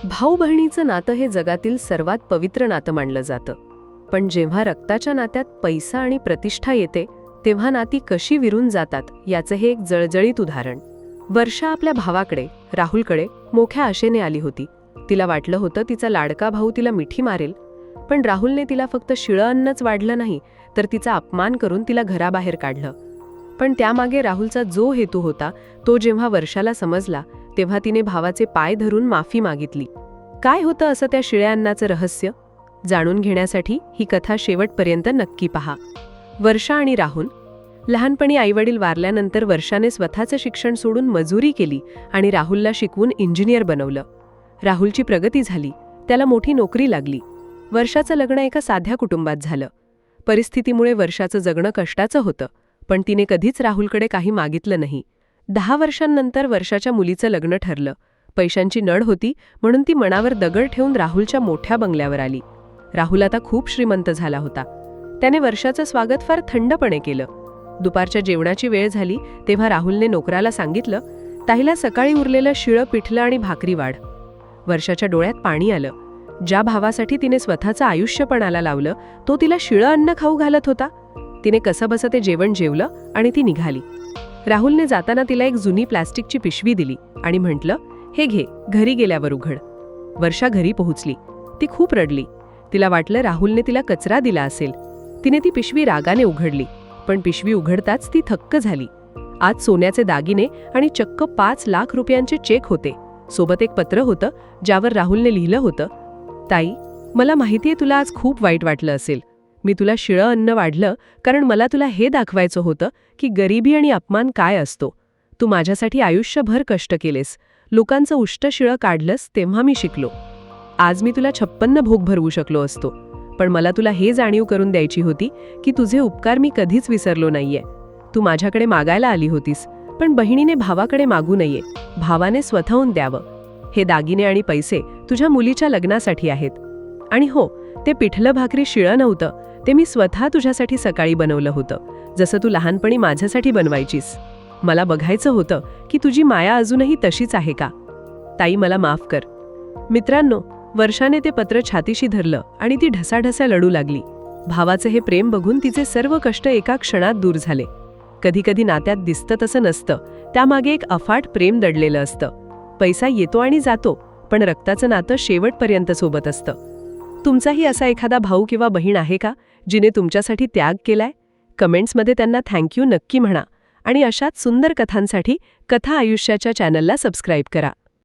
भाऊ बहिणीचं नातं हे जगातील सर्वात पवित्र नातं मानलं जातं. पण जेव्हा रक्ताच्या नात्यात पैसा आणि प्रतिष्ठा येते तेव्हा नाती कशी विरून जातात याचं हे एक जळजळीत उदाहरण. वर्षा आपल्या भावाकडे राहुलकडे मोठ्या आशेने आली होती. तिला वाटलं होतं तिचा लाडका भाऊ तिला मिठी मारेल, पण राहुलने तिला फक्त शिळं अन्नच वाढलं नाही तर तिचा अपमान करून तिला घराबाहेर काढलं. पण त्यामागे राहुलचा जो हेतू होता तो जेव्हा वर्षाला समजला तेव्हा तिने भावाचे पाय धरून माफी मागितली. काय होतं असं त्या शिळ्या अन्नाचं रहस्य? जाणून घेण्यासाठी ही कथा शेवटपर्यंत नक्की पहा. वर्षा आणि राहुल. लहानपणी आईवडील वारल्यानंतर वर्षाने स्वतःचं शिक्षण सोडून मजुरी केली आणि राहुलला शिकवून इंजिनियर बनवलं. राहुलची प्रगती झाली, त्याला मोठी नोकरी लागली. वर्षाचं लग्न एका साध्या कुटुंबात झालं. परिस्थितीमुळे वर्षाचं जगणं कष्टाचं होतं, पण तिने कधीच राहुलकडे काही मागितलं नाही. 10 वर्षांनंतर वर्षाच्या मुलीचं लग्न ठरलं. पैशांची नड होती म्हणून ती मनावर दगड ठेवून राहुलच्या मोठ्या बंगल्यावर आली. राहुल आता खूप श्रीमंत झाला होता. त्याने वर्षाचं स्वागत फार थंडपणे केलं. दुपारच्या जेवणाची वेळ झाली तेव्हा राहुलने नोकराला सांगितलं, ताईला सकाळी उरलेलं शिळं पिठलं आणि भाकरी वाढ. वर्षाच्या डोळ्यात पाणी आलं. ज्या भावासाठी तिने स्वतःचं आयुष्य पणाला लावलं तो तिला शिळं अन्न खाऊ घालत होता. तिने कसंबसं ते जेवण जेवलं आणि ती निघाली. राहुलने जाताना तिला एक जुनी प्लॅस्टिकची पिशवी दिली आणि म्हटलं, हे घे, घरी गेल्यावर उघड. वर्षा घरी पोहोचली. ती खूप रडली. तिला वाटलं राहुलने तिला कचरा दिला असेल. तिने ती पिशवी रागाने उघडली, पण पिशवी उघडताच ती थक्क झाली. आज सोन्याचे दागिने आणि चक्क 5 लाख रुपयांचे चेक होते. सोबत एक पत्र होतं ज्यावर राहुलने लिहिलं होतं, ताई, मला माहितीये तुला आज खूप वाईट वाटलं असेल. मी तुला शिळं अन्न वाढलं कारण मला तुला हे दाखवायचं होतं की गरिबी आणि अपमान काय असतो. तू माझ्यासाठी आयुष्यभर कष्ट केलेस, लोकांचं उष्ट शिळं काढलंस, तेव्हा मी शिकलो. आज मी तुला 56 भोग भरवू शकलो असतो, पण मला तुला हे जाणीव करून द्यायची होती की तुझे उपकार मी कधीच विसरलो नाहीये. तू माझ्याकडे मागायला आली होतीस, पण बहिणीने भावाकडे मागू नये, भावाने स्वतःहून द्यावं. हे दागिने आणि पैसे तुझ्या मुलीच्या लग्नासाठी आहेत. आणि हो, ते पिठलं भाकरी शिळं नव्हतं, ते मी स्वतः तुझ्यासाठी सकाळी बनवलं होतं, जसं तू लहानपणी माझ्यासाठी बनवायचीस. मला बघायचं होतं की तुझी माया अजूनही तशीच आहे का. ताई, मला माफ कर. मित्रांनो, वर्षाने ते पत्र छातीशी धरलं आणि ती ढसाढसा लढू लागली. भावाचं हे प्रेम बघून तिचे सर्व कष्ट एका क्षणात दूर झाले. कधीकधी नात्यात दिसतं तसं नसतं, त्यामागे एक अफाट प्रेम दडलेलं असतं. पैसा येतो आणि जातो, पण रक्ताचं नातं शेवटपर्यंत सोबत असतं. तुमचाही असा एखादा भाऊ किंवा बहीण आहे का जिने तुमच्यासाठी त्याग केलाय? कमेंट्समध्ये त्यांना थँक्यू नक्की म्हणा आणि अशाच सुंदर कथांसाठी कथा आयुष्याच्या चॅनलला सबस्क्राईब करा.